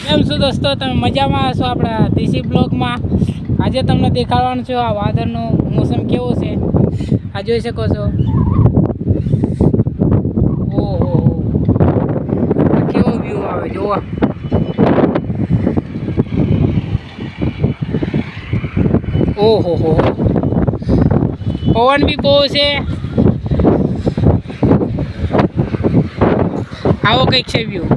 કેમ છો દોસ્તો, તમે મજામાં હશો? આપણા દેશી બ્લોગમાં આજે તમને દેખાડવાનું છે આ વાદળનો મોસમ કેવો છે. આ જોઈ શકો છો. ઓહો, આ કેવો વ્યૂ આવે જોવો. ઓહો હો, પવન બી બહુ છે. આવો કંઈક છે વ્યૂ.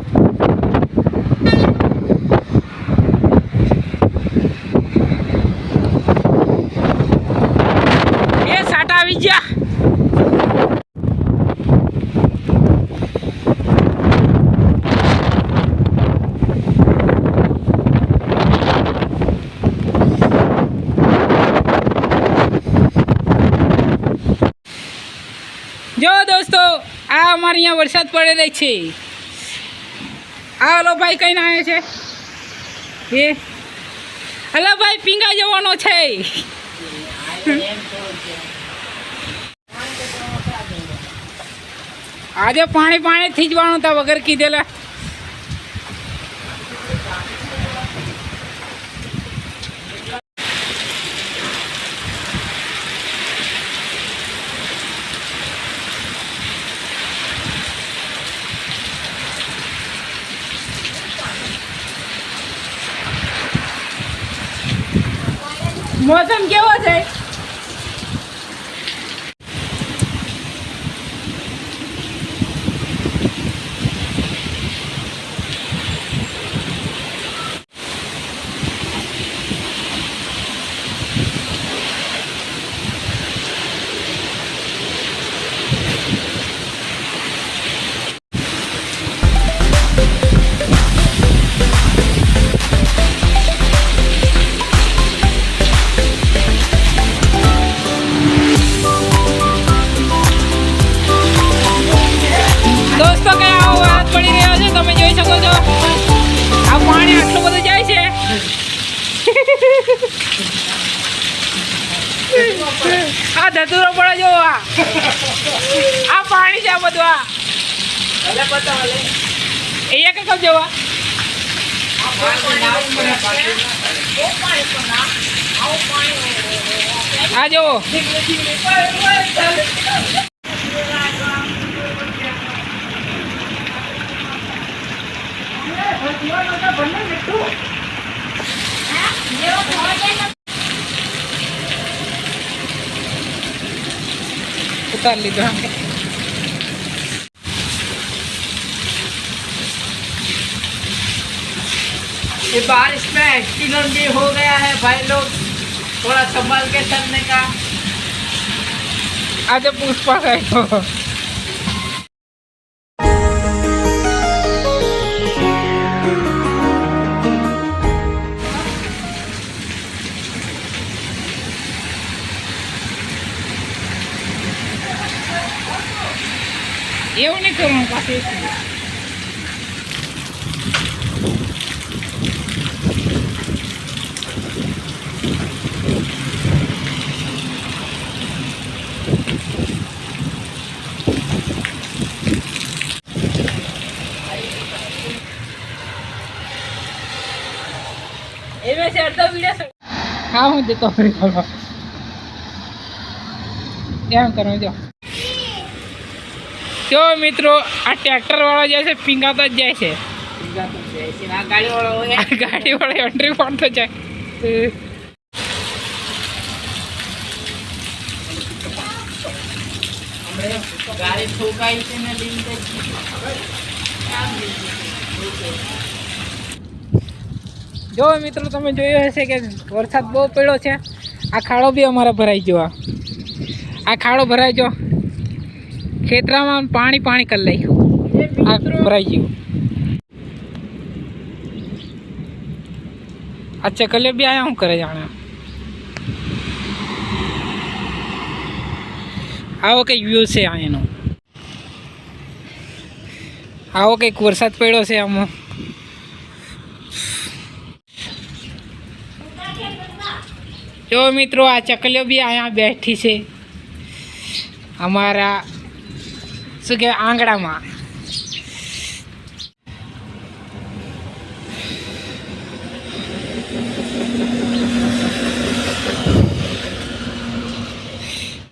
આવી ગયા. જો દોસ્તો, આ અમારે અહીંયા વરસાદ પડે છે. આ હલો ભાઈ કઈ ના આવે છે એ હલો ભાઈ પીંગા જવાનો છે. આજે પાણી થી જવાનું હતા વગર કીધેલા. મોસમ કેવો છે? દોસ્તો કે આવો વાત પડી રહ્યો છે, તમે જોઈ શકો છો. આ પાણી આટલું બધું જાય છે. આ ધતુરો પડે જો. આ પાણી છે બધું. આ અહીંયા કઈ કબ જવા આ જો. उतार लीजिए. ये बारिश में एक्सीडेंट भी हो गया है भाई लोग, थोड़ा संभाल के चलने का. आज पुष्पा गए. એવું નહીં કરવાનું પાસે. એવે છે અડધો વિડિયો. હા હું જતો ફરી કરો એમ કરો. જો મિત્રો, આ ટ્રેક્ટર વાળો જાય છે પીંગાતો જ જાય છે. ગાડી વાળો એન્ટ્રી પડતો જાય. ગાડી ઠોકાઈ છે ને લીધે. જો મિત્રો, તમે જોયું હશે કે વરસાદ બહુ પડ્યો છે. આ ખાડો બી અમારે ભરાઈ ગયો. આ ખાડો ભરાઈ ગયો. ખેતરામાં પાણી કરી નાખ્યું. આ ભરાઈ ગયું. અચ્છા કલે બી આયા શું કરે જાણે. આવો કંઈક વ્યૂ છે આ એનો. આવો કંઈક વરસાદ પડ્યો છે આમાં. જો મિત્રો, આ ચકલીઓ બી અહીંયા બેઠી છે અમારા શું કે આંગણામાં.